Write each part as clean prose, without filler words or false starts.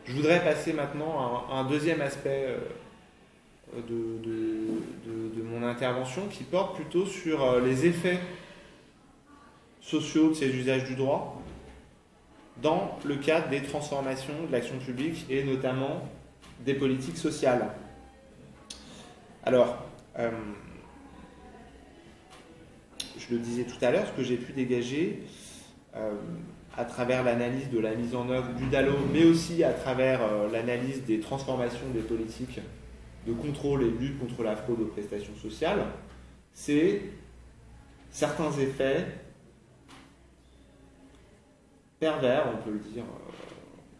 Je voudrais passer maintenant à un deuxième aspect de mon intervention qui porte plutôt sur les effets sociaux de ces usages du droit dans le cadre des transformations de l'action publique et notamment des politiques sociales. Alors, je le disais tout à l'heure, ce que j'ai pu dégager à travers l'analyse de la mise en œuvre du DALO, mais aussi à travers l'analyse des transformations des politiques de contrôle et de lutte contre la fraude aux prestations sociales, c'est certains effets pervers, on peut le dire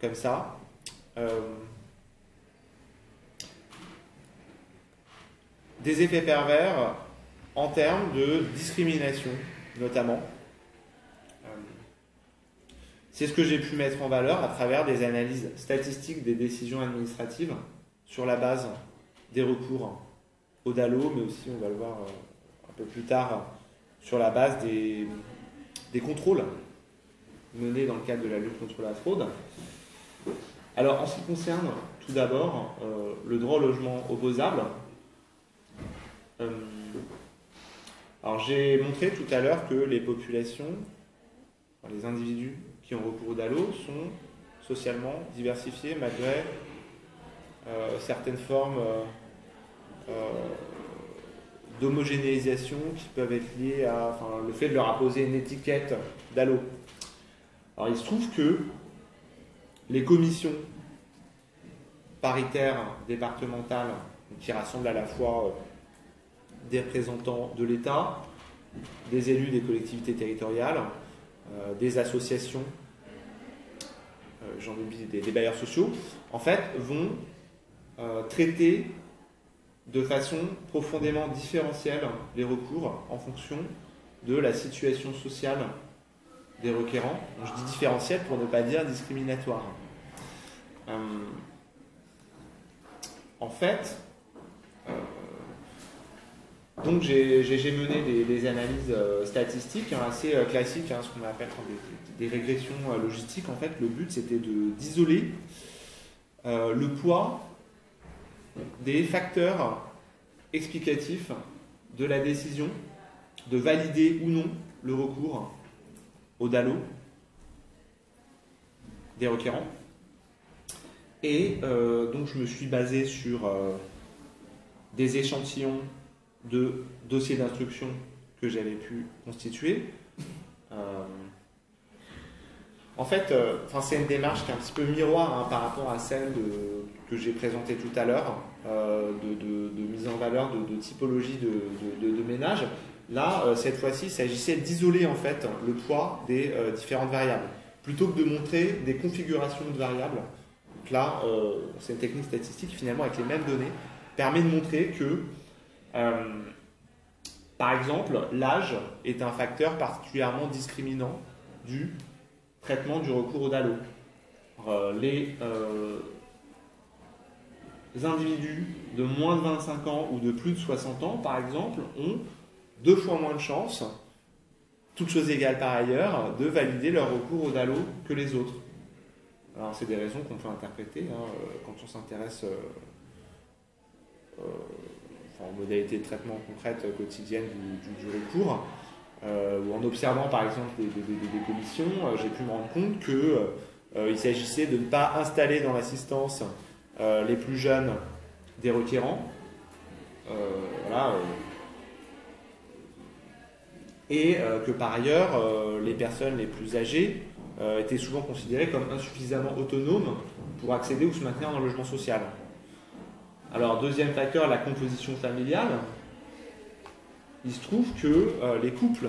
comme ça, des effets pervers en termes de discrimination, notamment. C'est ce que j'ai pu mettre en valeur à travers des analyses statistiques des décisions administratives sur la base des recours au DALO, mais aussi, on va le voir un peu plus tard, sur la base des contrôles menés dans le cadre de la lutte contre la fraude. Alors, en ce qui concerne tout d'abord le droit au logement opposable, alors j'ai montré tout à l'heure que les populations, enfin, les individus qui ont recours au DALO sont socialement diversifiés malgré certaines formes d'homogénéisation qui peuvent être liées à le fait de leur apposer une étiquette DALO. Alors il se trouve que les commissions paritaires départementales qui rassemblent à la fois des représentants de l'État, des élus des collectivités territoriales, des associations, j'en oublie, des bailleurs sociaux, en fait, vont traiter de façon profondément différentielle les recours en fonction de la situation sociale des requérants. Donc, je dis différentielle pour ne pas dire discriminatoire. En fait, donc j'ai mené des analyses statistiques assez classiques, ce qu'on appelle des régressions logistiques. En fait, le but c'était d'isoler le poids des facteurs explicatifs de la décision de valider ou non le recours au DALO des requérants. Et donc je me suis basé sur des échantillons de dossiers d'instruction que j'avais pu constituer. En fait, c'est une démarche qui est un petit peu miroir par rapport à celle que j'ai présentée tout à l'heure, de mise en valeur de typologie de ménage. Là, cette fois-ci, il s'agissait d'isoler en fait le poids des différentes variables, plutôt que de montrer des configurations de variables. Donc là, c'est une technique statistique qui finalement, avec les mêmes données, permet de montrer que par exemple, l'âge est un facteur particulièrement discriminant du traitement du recours au DALO. Les individus de moins de 25 ans ou de plus de 60 ans, par exemple, ont 2 fois moins de chances, toutes choses égales par ailleurs, de valider leur recours au DALO que les autres. Alors, c'est des raisons qu'on peut interpréter quand on s'intéresse aux modalités de traitement concrètes quotidiennes du recours, ou en observant par exemple des commissions, j'ai pu me rendre compte qu'il s'agissait de ne pas installer dans l'assistance les plus jeunes des requérants, et que par ailleurs les personnes les plus âgées étaient souvent considérées comme insuffisamment autonomes pour accéder ou se maintenir dans le logement social. Alors, deuxième facteur, la composition familiale. Il se trouve que les couples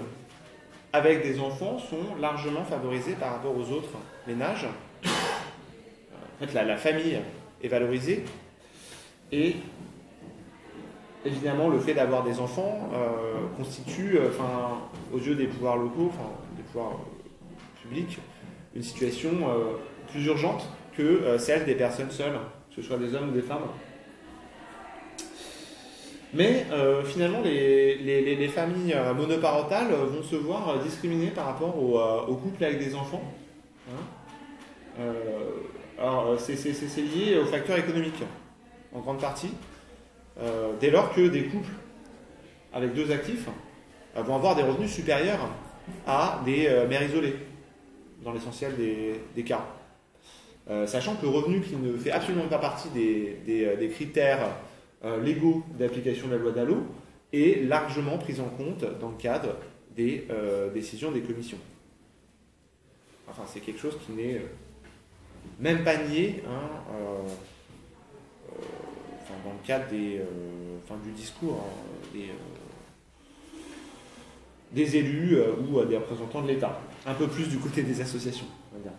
avec des enfants sont largement favorisés par rapport aux autres ménages. En fait, la famille est valorisée. Et évidemment, le fait d'avoir des enfants constitue, aux yeux des pouvoirs locaux, des pouvoirs publics, une situation plus urgente que celle des personnes seules, que ce soit des hommes ou des femmes. Mais finalement, les familles monoparentales vont se voir discriminées par rapport aux couples avec des enfants. Alors, c'est lié aux facteurs économiques, en grande partie. Dès lors que des couples avec deux actifs vont avoir des revenus supérieurs à des mères isolées, dans l'essentiel des cas. Sachant que le revenu qui ne fait absolument pas partie des critères légaux d'application de la loi DALO est largement pris en compte dans le cadre des décisions des commissions. Enfin, c'est quelque chose qui n'est même pas nié dans le cadre du discours des élus ou des représentants de l'État. Un peu plus du côté des associations, on va dire.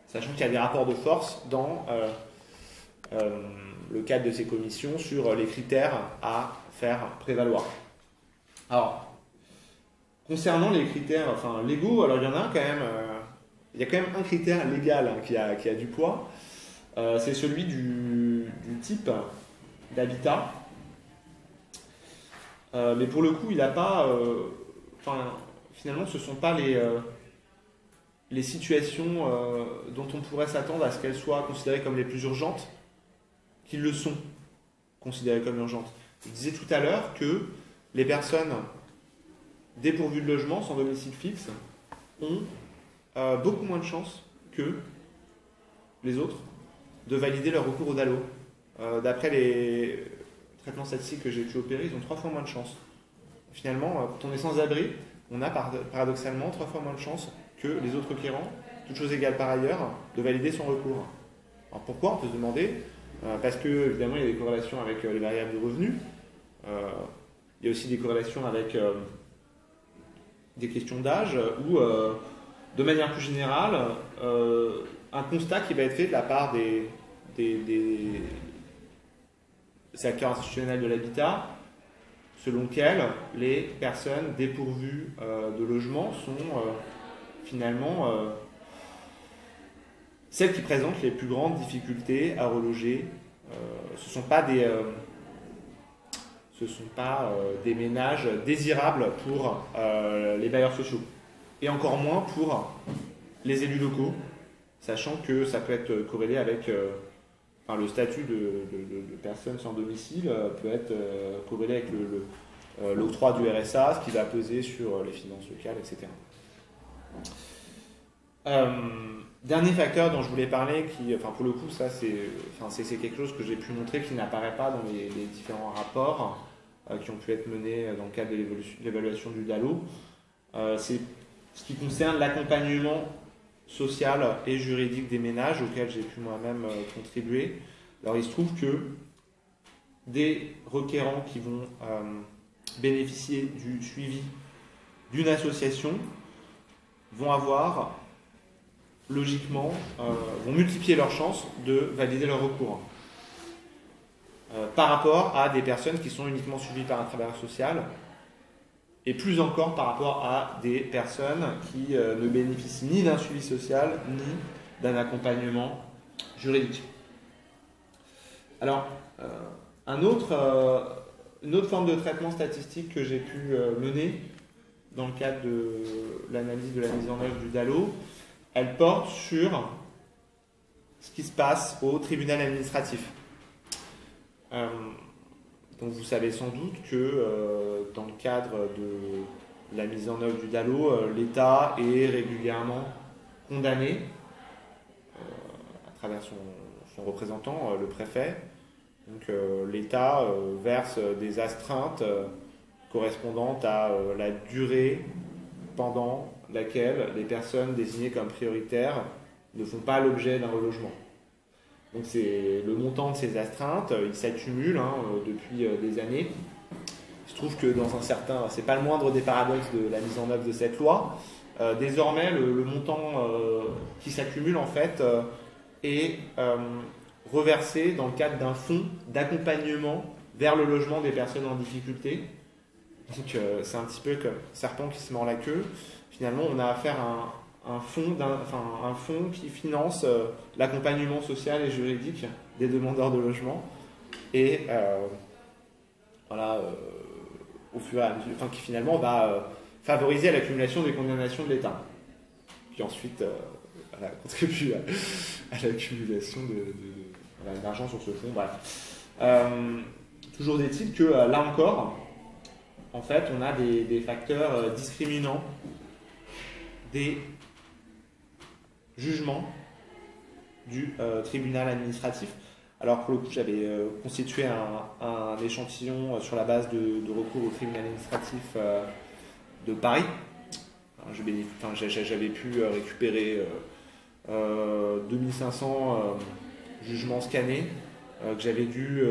Sachant qu'il y a des rapports de force dans le cadre de ces commissions sur les critères à faire prévaloir. Alors, concernant les critères légaux, alors il y en a quand même, il y a quand même un critère légal qui a du poids, c'est celui du type d'habitat. Mais pour le coup, il n'a pas, finalement, ce ne sont pas les situations dont on pourrait s'attendre à ce qu'elles soient considérées comme les plus urgentes, qu'ils le sont considérées comme urgentes. Je disais tout à l'heure que les personnes dépourvues de logement, sans domicile fixe, ont beaucoup moins de chances que les autres de valider leur recours au DALO. D'après les traitements statistiques que j'ai pu opérer, ils ont 3 fois moins de chances. Finalement, quand on est sans abri, on a paradoxalement 3 fois moins de chances que les autres requérants, toutes choses égales par ailleurs, de valider son recours. Alors pourquoi? On peut se demander. Parce que, évidemment, il y a des corrélations avec les variables de revenus. Il y a aussi des corrélations avec des questions d'âge ou, de manière plus générale, un constat qui va être fait de la part des acteurs institutionnels de l'habitat, selon lequel les personnes dépourvues de logement sont finalement celles qui présentent les plus grandes difficultés à reloger. Ce ne sont pas des ménages désirables pour les bailleurs sociaux, et encore moins pour les élus locaux, sachant que ça peut être corrélé avec le statut de personnes sans domicile, peut être corrélé avec l'octroi du RSA, ce qui va peser sur les finances locales, etc. Dernier facteur dont je voulais parler, pour le coup, ça c'est quelque chose que j'ai pu montrer qui n'apparaît pas dans les différents rapports qui ont pu être menés dans le cadre de l'évaluation du DALO, c'est ce qui concerne l'accompagnement social et juridique des ménages auxquels j'ai pu moi-même contribuer. Alors il se trouve que des requérants qui vont bénéficier du suivi d'une association vont avoir logiquement, vont multiplier leurs chances de valider leur recours par rapport à des personnes qui sont uniquement suivies par un travailleur social, et plus encore par rapport à des personnes qui ne bénéficient ni d'un suivi social ni d'un accompagnement juridique. Alors, une autre forme de traitement statistique que j'ai pu mener dans le cadre de l'analyse de la mise en œuvre du DALO, elle porte sur ce qui se passe au tribunal administratif. Donc vous savez sans doute que dans le cadre de la mise en œuvre du DALO, l'État est régulièrement condamné à travers son représentant, le préfet. Donc l'État verse des astreintes correspondantes à la durée pendant laquelle les personnes désignées comme prioritaires ne font pas l'objet d'un relogement. Donc c'est le montant de ces astreintes, il s'accumule depuis des années. Il se trouve que dans un certain, c'est pas le moindre des paradoxes de la mise en œuvre de cette loi. Désormais, le montant qui s'accumule en fait est reversé dans le cadre d'un fonds d'accompagnement vers le logement des personnes en difficulté. Donc c'est un petit peu comme serpent qui se mord la queue. Finalement, on a affaire à un fonds qui finance l'accompagnement social et juridique des demandeurs de logement, et au fur et à mesure, qui finalement va favoriser l'accumulation des condamnations de l'État, puis ensuite voilà, contribue à l'accumulation d'argent sur ce fonds. Bref. Toujours est-il que là encore, en fait, on a des facteurs discriminants des jugements du tribunal administratif. Alors pour le coup, j'avais constitué un échantillon sur la base de recours au tribunal administratif de Paris. J'avais pu récupérer 2500 jugements scannés que j'avais dû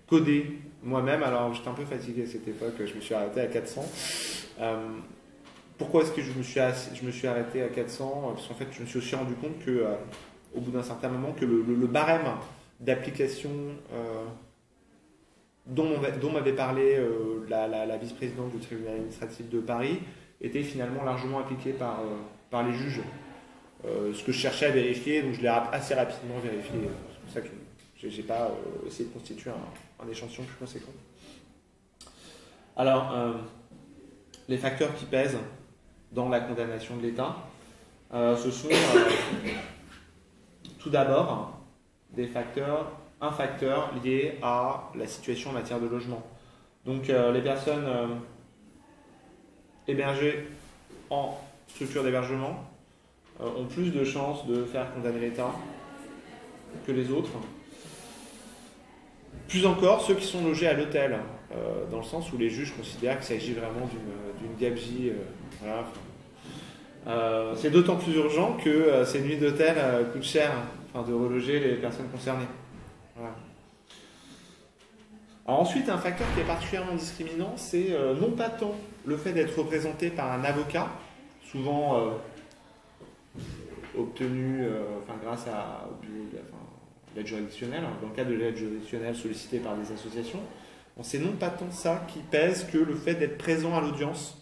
coder moi-même. Alors j'étais un peu fatigué à cette époque, je me suis arrêté à 400. Pourquoi est-ce que je me suis arrêté à 400? Parce qu'en fait, je me suis aussi rendu compte que au bout d'un certain moment, que le barème d'application dont m'avait parlé la vice-présidente du tribunal administratif de Paris était finalement largement appliqué par les juges. Ce que je cherchais à vérifier, donc je l'ai assez rapidement vérifié. C'est pour ça que je n'ai pas essayé de constituer un échantillon plus conséquent. Alors, les facteurs qui pèsent dans la condamnation de l'État, ce sont tout d'abord un facteur lié à la situation en matière de logement. Donc les personnes hébergées en structure d'hébergement ont plus de chances de faire condamner l'État que les autres. Plus encore, ceux qui sont logés à l'hôtel, dans le sens où les juges considèrent qu'il s'agit vraiment d'une gabegie. Voilà. C'est d'autant plus urgent que ces nuits d'hôtel coûtent cher, de reloger les personnes concernées. Voilà. Alors ensuite, un facteur qui est particulièrement discriminant, c'est non pas tant le fait d'être représenté par un avocat, souvent obtenu grâce à l'aide juridictionnelle, dans le cadre de l'aide juridictionnelle sollicitée par des associations. C'est non pas tant ça qui pèse que le fait d'être présent à l'audience,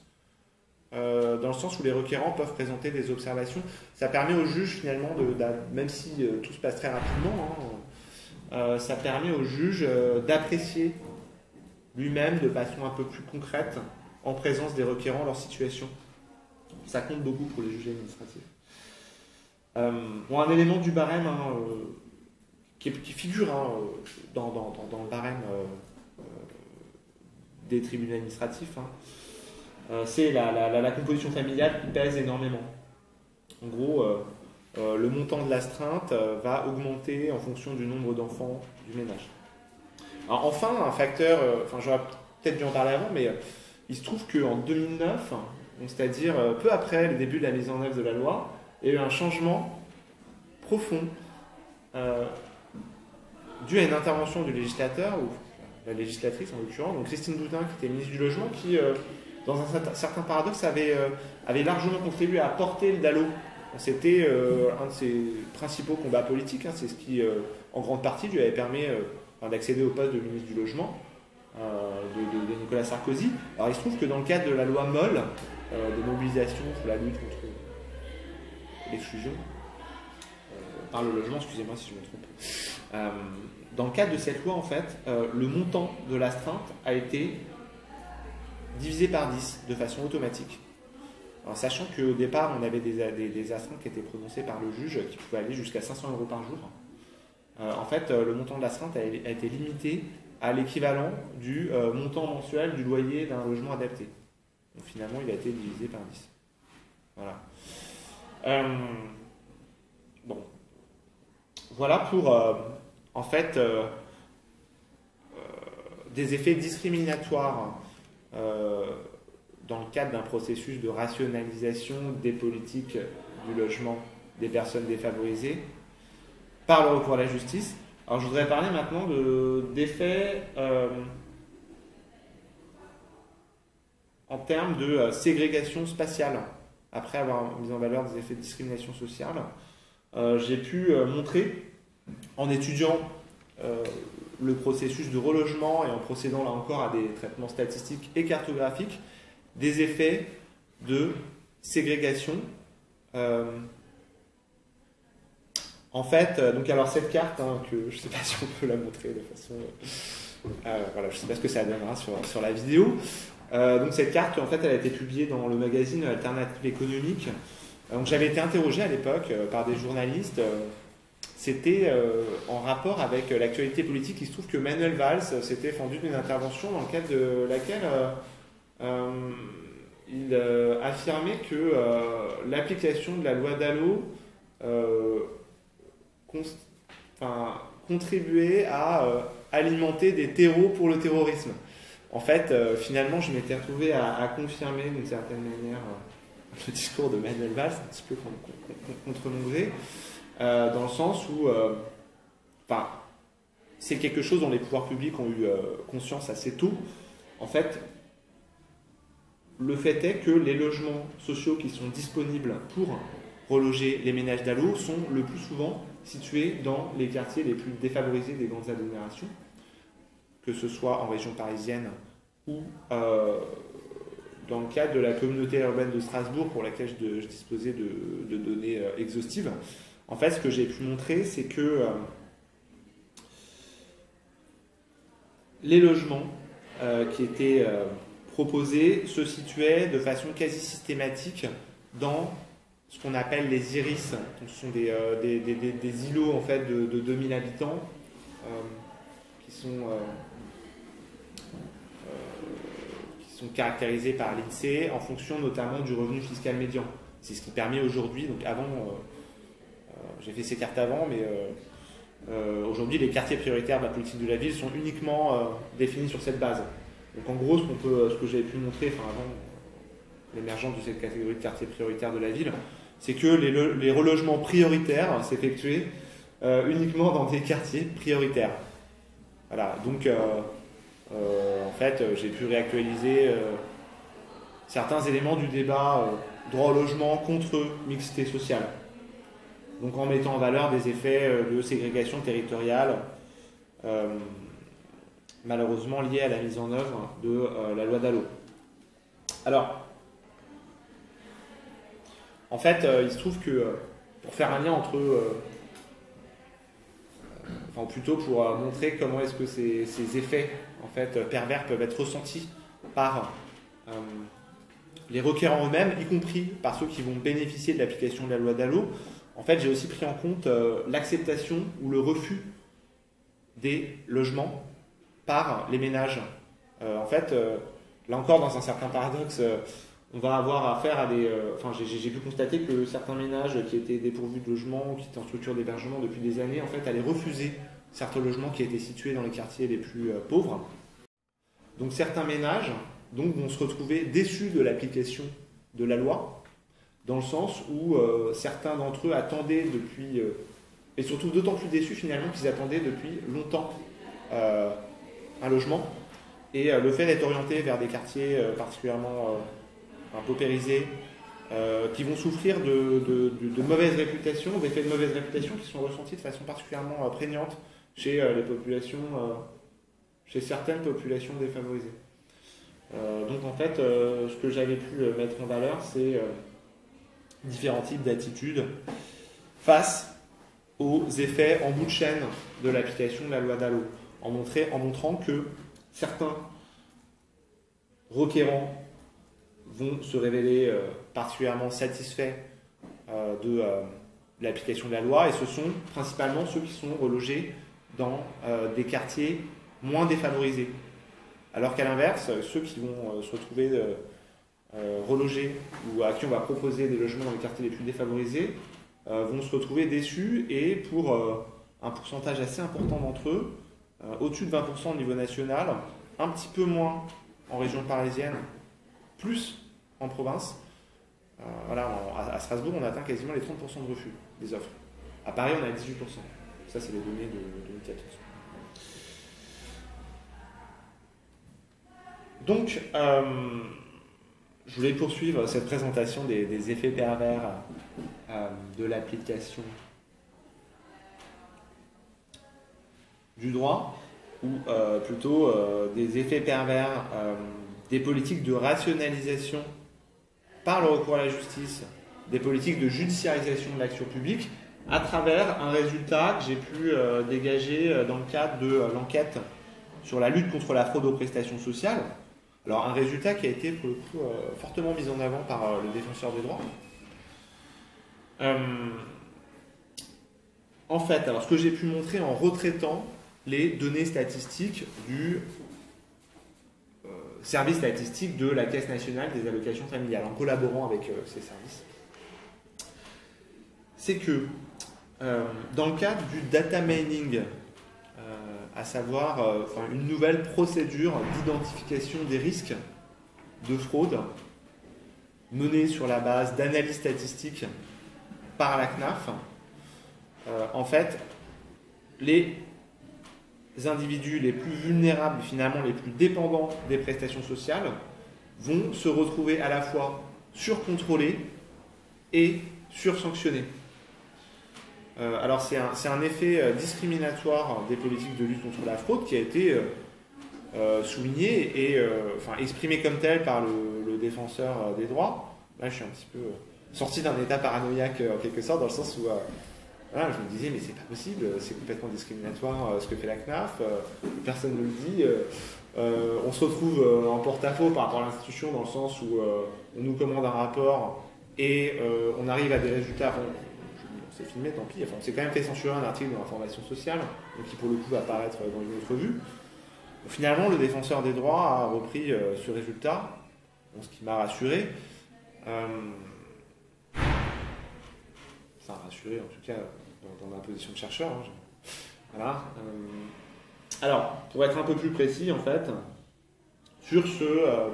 dans le sens où les requérants peuvent présenter des observations. Ça permet au juge finalement, même si tout se passe très rapidement, ça permet au juge d'apprécier lui-même de façon un peu plus concrète, en présence des requérants, leur situation. Ça compte beaucoup pour les juges administratifs. Un élément du barème qui figure dans le barème des tribunaux administratifs, c'est la composition familiale qui pèse énormément. En gros, le montant de l'astreinte va augmenter en fonction du nombre d'enfants du ménage. Alors, enfin, un facteur, j'aurais peut-être dû en parler avant, mais il se trouve qu'en 2009, donc c'est-à-dire peu après le début de la mise en œuvre de la loi, il y a eu un changement profond dû à une intervention du législateur, ou la législatrice en l'occurrence, donc Christine Boutin, qui était ministre du Logement, qui, dans un certain paradoxe, avait largement contribué à porter le DALO. C'était un de ses principaux combats politiques, c'est ce qui, en grande partie, lui avait permis d'accéder au poste de ministre du Logement de Nicolas Sarkozy. Alors il se trouve que dans le cadre de la loi Moll, de mobilisation pour la lutte contre l'exclusion par le logement, excusez-moi si je me trompe, dans le cadre de cette loi, en fait, le montant de l'astreinte a été divisé par 10 de façon automatique. Alors, sachant qu'au départ, on avait des astreintes qui étaient prononcées par le juge qui pouvaient aller jusqu'à 500 € par jour. En fait, le montant de l'astreinte a été limité à l'équivalent du montant mensuel du loyer d'un logement adapté. Donc finalement, il a été divisé par 10. Voilà. Voilà pour, en fait, des effets discriminatoires dans le cadre d'un processus de rationalisation des politiques du logement des personnes défavorisées par le recours à la justice. Alors je voudrais parler maintenant d'effets en termes de ségrégation spatiale. Après avoir mis en valeur des effets de discrimination sociale, j'ai pu montrer, en étudiant le processus de relogement et en procédant là encore à des traitements statistiques et cartographiques, des effets de ségrégation. En fait, donc alors cette carte, que je ne sais pas si on peut la montrer de façon... voilà, je ne sais pas ce que ça donnera sur la vidéo. Donc cette carte, en fait, elle a été publiée dans le magazine Alternative économique Donc j'avais été interrogé à l'époque par des journalistes. C'était en rapport avec l'actualité politique. Il se trouve que Manuel Valls s'était fendu d'une intervention dans le cadre de laquelle il affirmait que l'application de la loi Dallot contribuait à alimenter des terreaux pour le terrorisme. En fait, finalement, je m'étais retrouvé à confirmer d'une certaine manière le discours de Manuel Valls, un petit peu contre mon gré, dans le sens où c'est quelque chose dont les pouvoirs publics ont eu conscience assez tôt. En fait, le fait est que les logements sociaux qui sont disponibles pour reloger les ménages Dallot sont le plus souvent situés dans les quartiers les plus défavorisés des grandes agglomérations, que ce soit en région parisienne ou dans le cadre de la communauté urbaine de Strasbourg, pour laquelle je disposais de données exhaustives. En fait, ce que j'ai pu montrer, c'est que les logements qui étaient proposés se situaient de façon quasi systématique dans ce qu'on appelle les iris. Donc, ce sont des îlots en fait, de 2000 habitants qui sont caractérisés par l'INSEE en fonction notamment du revenu fiscal médian. C'est ce qui permet aujourd'hui, donc avant, j'ai fait ces cartes avant, mais aujourd'hui les quartiers prioritaires de la politique de la ville sont uniquement définis sur cette base. Donc en gros, ce que j'avais pu montrer avant l'émergence de cette catégorie de quartiers prioritaires de la ville, c'est que les relogements prioritaires s'effectuaient uniquement dans des quartiers prioritaires. Voilà, donc en fait, j'ai pu réactualiser certains éléments du débat droit au logement contre mixité sociale. Donc en mettant en valeur des effets de ségrégation territoriale, malheureusement liés à la mise en œuvre de la loi Dallot. Alors, en fait, il se trouve que pour faire un lien entre enfin plutôt pour montrer comment est-ce que ces effets en fait, pervers peuvent être ressentis par les requérants eux-mêmes, y compris par ceux qui vont bénéficier de l'application de la loi Dallot. En fait, j'ai aussi pris en compte l'acceptation ou le refus des logements par les ménages. En fait, là encore, dans un certain paradoxe, on va avoir affaire à des... j'ai pu constater que certains ménages qui étaient dépourvus de logements, qui étaient en structure d'hébergement depuis des années, en fait, allaient refuser certains logements qui étaient situés dans les quartiers les plus pauvres. Donc certains ménages vont se retrouver déçus de l'application de la loi, dans le sens où certains d'entre eux attendaient depuis... et surtout d'autant plus déçus finalement qu'ils attendaient depuis longtemps un logement. Et le fait d'être orienté vers des quartiers particulièrement paupérisés, qui vont souffrir de mauvaise réputation, d'effets de mauvaise réputation qui sont ressentis de façon particulièrement prégnante chez les populations, chez certaines populations défavorisées. Donc en fait, ce que j'avais pu mettre en valeur, c'est différents types d'attitudes face aux effets en bout de chaîne de l'application de la loi Dallot, en montrant que certains requérants vont se révéler particulièrement satisfaits de l'application de la loi, et ce sont principalement ceux qui sont relogés dans des quartiers moins défavorisés. Alors qu'à l'inverse, ceux qui vont se retrouver relogés ou à qui on va proposer des logements dans les quartiers les plus défavorisés vont se retrouver déçus, et pour un pourcentage assez important d'entre eux, au-dessus de 20% au niveau national, un petit peu moins en région parisienne, plus en province. À Strasbourg, on atteint quasiment les 30% de refus des offres. À Paris, on est à 18%. Ça, c'est les données de 2014. Donc, je voulais poursuivre cette présentation des effets pervers de l'application du droit, ou plutôt des effets pervers des politiques de rationalisation par le recours à la justice, des politiques de judiciarisation de l'action publique, à travers un résultat que j'ai pu dégager dans le cadre de l'enquête sur la lutte contre la fraude aux prestations sociales. Alors un résultat qui a été pour le coup fortement mis en avant par le défenseur des droits, En fait, alors ce que j'ai pu montrer en retraitant les données statistiques du service statistique de la Caisse nationale des allocations familiales, en collaborant avec ces services, c'est que dans le cadre du data mining, à savoir une nouvelle procédure d'identification des risques de fraude menée sur la base d'analyses statistiques par la CNAF, en fait, les individus les plus vulnérables, finalement les plus dépendants des prestations sociales, vont se retrouver à la fois surcontrôlés et sursanctionnés. Alors c'est un effet discriminatoire des politiques de lutte contre la fraude qui a été souligné et exprimé comme tel par le défenseur des droits. Là je suis un petit peu sorti d'un état paranoïaque en quelque sorte, dans le sens où voilà, je me disais mais c'est pas possible, c'est complètement discriminatoire ce que fait la CNAF, personne ne le dit, on se retrouve en porte-à-faux par rapport à l'institution, dans le sens où on nous commande un rapport et on arrive à des résultats. C'est filmé, tant pis. Enfin, on s'est quand même fait censurer un article dans l'information sociale, donc qui pour le coup va apparaître dans une autre revue. Finalement, le défenseur des droits a repris ce résultat, ce qui m'a rassuré. Ça m'a rassuré, en tout cas, dans ma position de chercheur. Hein. Voilà. Alors, pour être un peu plus précis, en fait, sur ce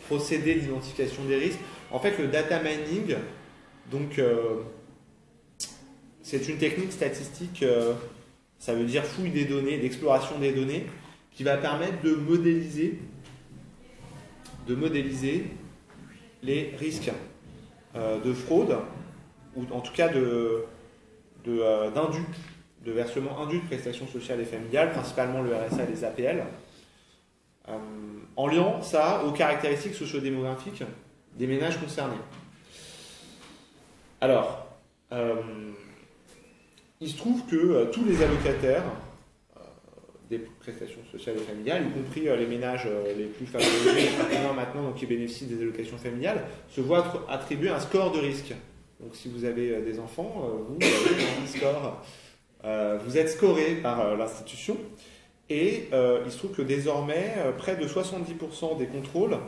procédé d'identification des risques, en fait, le data mining, donc, c'est une technique statistique, ça veut dire fouille des données, d'exploration des données, qui va permettre de modéliser les risques de fraude, ou en tout cas d'indu, de versement indu de prestations sociales et familiales, principalement le RSA et les APL, en liant ça aux caractéristiques sociodémographiques des ménages concernés. Alors, il se trouve que tous les allocataires des prestations sociales et familiales, y compris les ménages les plus favorisés maintenant, donc qui bénéficient des allocations familiales, se voient attribuer un score de risque. Donc si vous avez des enfants, vous avez un score. Vous êtes scoré par l'institution. Et il se trouve que désormais, près de 70% des contrôles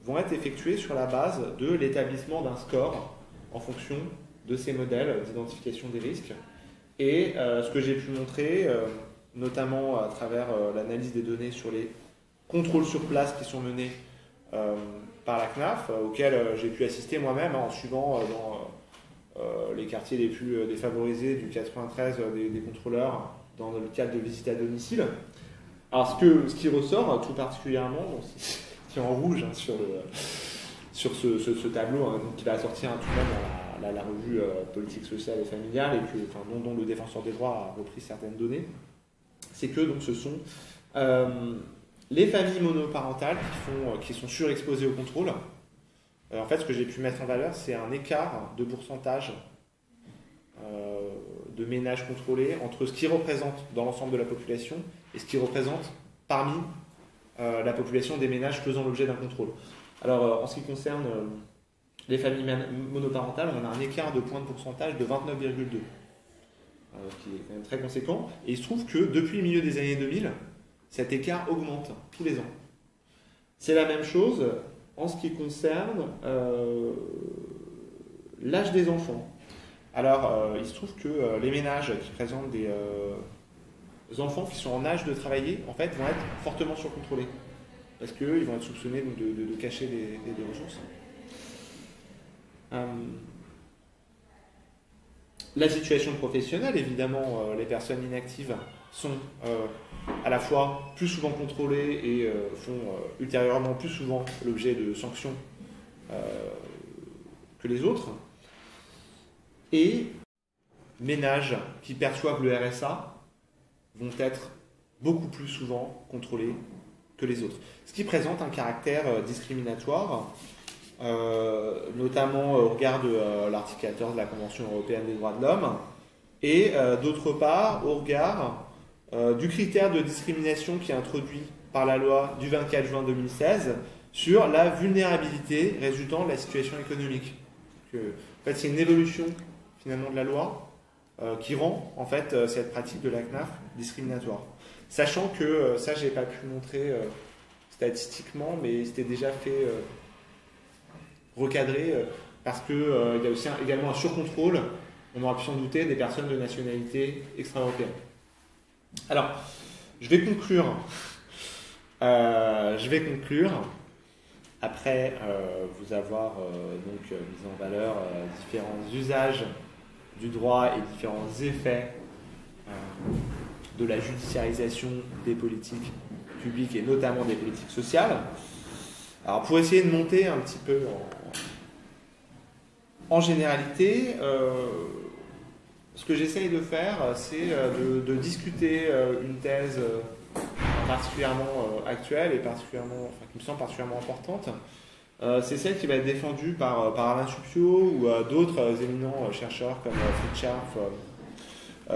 vont être effectués sur la base de l'établissement d'un score en fonction de ces modèles d'identification des risques. Et ce que j'ai pu montrer, notamment à travers l'analyse des données sur les contrôles sur place qui sont menés par la CNAF, auxquels j'ai pu assister moi-même en suivant dans les quartiers les plus défavorisés du 93 des contrôleurs dans le cadre de visites à domicile. Alors ce qui ressort tout particulièrement, qui est en rouge hein, sur ce tableau hein, qui va sortir tout de même dans la revue politique sociale et familiale et dont le défenseur des droits a repris certaines données, c'est que donc, ce sont les familles monoparentales qui sont surexposées au contrôle. En fait, ce que j'ai pu mettre en valeur, c'est un écart de pourcentage de ménages contrôlés entre ce qu'ils représentent dans l'ensemble de la population et ce qu'ils représentent parmi la population des ménages faisant l'objet d'un contrôle. Alors, en ce qui concerne les familles monoparentales, on a un écart de point de pourcentage de 29,2, ce qui est quand même très conséquent. Et il se trouve que depuis le milieu des années 2000, cet écart augmente tous les ans. C'est la même chose en ce qui concerne l'âge des enfants. Alors, il se trouve que les ménages qui présentent des enfants qui sont en âge de travailler, en fait, vont être fortement surcontrôlés. Parce qu'ils vont être soupçonnés de cacher des ressources. La situation professionnelle, évidemment, les personnes inactives sont à la fois plus souvent contrôlées et font ultérieurement plus souvent l'objet de sanctions que les autres. Et ménages qui perçoivent le RSA vont être beaucoup plus souvent contrôlés que les autres. Ce qui présente un caractère discriminatoire, notamment au regard de l'article 14 de la Convention européenne des droits de l'homme, et d'autre part au regard du critère de discrimination qui est introduit par la loi du 24 juin 2016 sur la vulnérabilité résultant de la situation économique. En fait, c'est une évolution finalement de la loi qui rend en fait cette pratique de la CNAF discriminatoire. Sachant que ça, j'ai pas pu montrer statistiquement, mais c'était déjà fait recadrer parce qu'il y a aussi également un surcontrôle, on aura pu s'en douter, des personnes de nationalité extra-européenne. Alors, je vais conclure. Après vous avoir donc mis en valeur différents usages du droit et différents effets de la judiciarisation des politiques publiques et notamment des politiques sociales. Alors pour essayer de monter un petit peu en généralité, ce que j'essaye de faire, c'est de discuter une thèse particulièrement actuelle et qui me semble particulièrement importante. C'est celle qui va être défendue par Alain Suppiot ou d'autres éminents chercheurs comme Fritz Scharf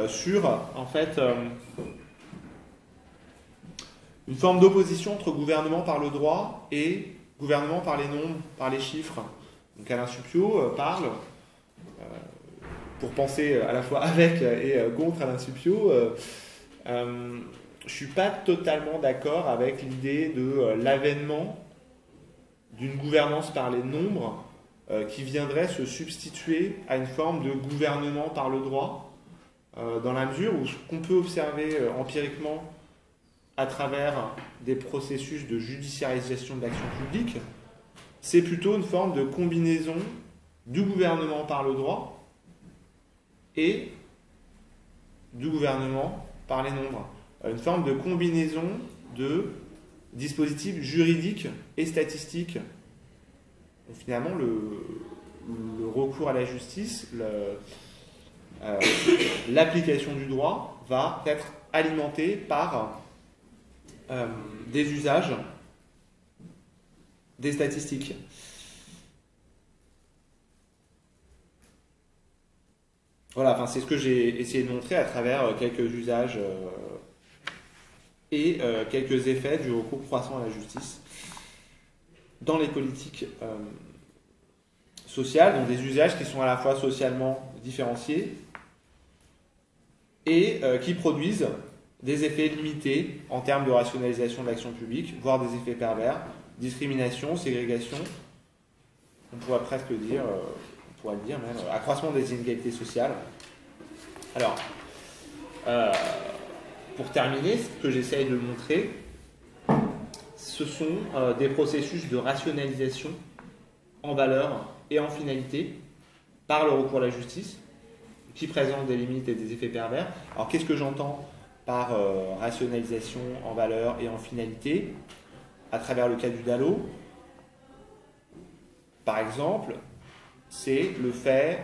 sur en fait une forme d'opposition entre gouvernement par le droit et gouvernement par les nombres, par les chiffres. Donc Alain Suppiot parle, pour penser à la fois avec et contre Alain Suppiot, je ne suis pas totalement d'accord avec l'idée de l'avènement d'une gouvernance par les nombres qui viendrait se substituer à une forme de gouvernement par le droit, dans la mesure où ce qu'on peut observer empiriquement à travers des processus de judiciarisation de l'action publique, c'est plutôt une forme de combinaison du gouvernement par le droit et du gouvernement par les nombres. Une forme de combinaison de dispositifs juridiques et statistiques. Donc finalement, le recours à la justice, l'application du droit va être alimenté par des usages, des statistiques. Voilà, enfin, c'est ce que j'ai essayé de montrer à travers quelques usages et quelques effets du recours croissant à la justice dans les politiques sociales, donc des usages qui sont à la fois socialement différenciés et qui produisent des effets limités en termes de rationalisation de l'action publique, voire des effets pervers, discrimination, ségrégation, on pourrait presque dire, on pourrait le dire même, accroissement des inégalités sociales. Alors, pour terminer, ce que j'essaye de montrer, ce sont des processus de rationalisation en valeur et en finalité par le recours à la justice qui présentent des limites et des effets pervers. Alors, qu'est-ce que j'entends par rationalisation en valeur et en finalité à travers le cas du DALO? Par exemple, c'est le fait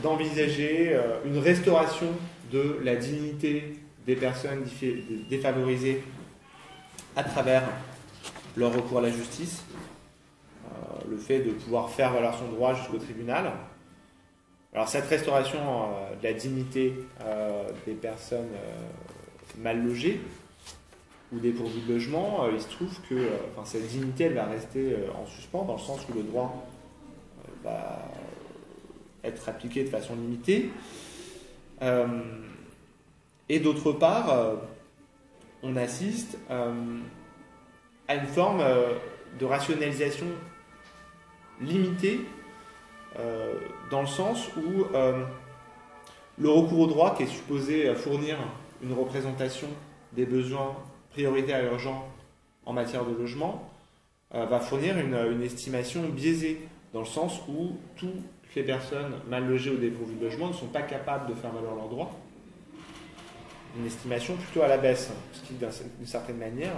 d'envisager une restauration de la dignité des personnes défavorisées à travers leur recours à la justice, le fait de pouvoir faire valoir son droit jusqu'au tribunal. Alors cette restauration de la dignité des personnes mal logées ou dépourvues de logement, il se trouve que cette dignité elle va rester en suspens dans le sens où le droit va être appliqué de façon limitée. Et d'autre part, on assiste à une forme de rationalisation limitée dans le sens où le recours au droit, qui est supposé fournir une représentation des besoins prioritaires et urgents en matière de logement, va fournir une estimation biaisée, dans le sens où toutes les personnes mal logées ou dépourvues de logement ne sont pas capables de faire valoir leurs droits. Une estimation plutôt à la baisse, ce qui, d'une certaine manière,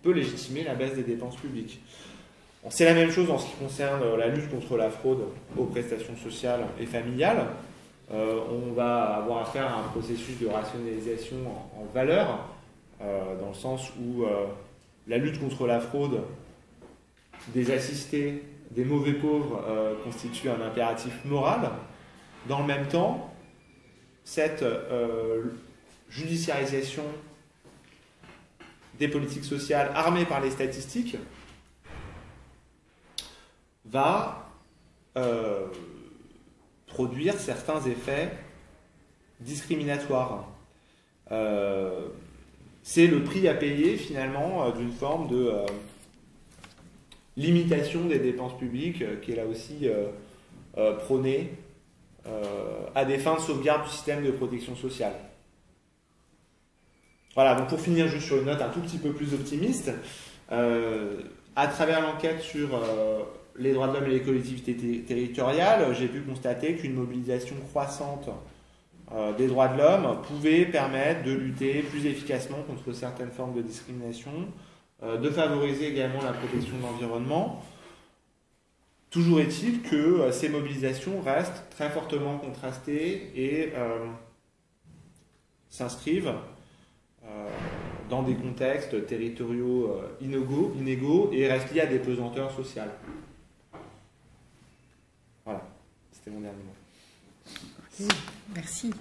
peut légitimer la baisse des dépenses publiques. Bon, c'est la même chose en ce qui concerne la lutte contre la fraude aux prestations sociales et familiales. On va avoir affaire à un processus de rationalisation en valeur, dans le sens où la lutte contre la fraude des assistés, des mauvais pauvres, constitue un impératif moral. Dans le même temps, cette judiciarisation des politiques sociales armée par les statistiques va produire certains effets discriminatoires. C'est le prix à payer finalement d'une forme de limitation des dépenses publiques qui est là aussi prônée à des fins de sauvegarde du système de protection sociale. Voilà, donc pour finir juste sur une note un tout petit peu plus optimiste, à travers l'enquête sur les droits de l'homme et les collectivités territoriales, j'ai pu constater qu'une mobilisation croissante des droits de l'homme pouvait permettre de lutter plus efficacement contre certaines formes de discrimination, de favoriser également la protection de l'environnement. Toujours est-il que ces mobilisations restent très fortement contrastées et s'inscrivent dans des contextes territoriaux inégaux et restent liés à des pesanteurs sociales. Voilà, c'était mon dernier mot. Merci.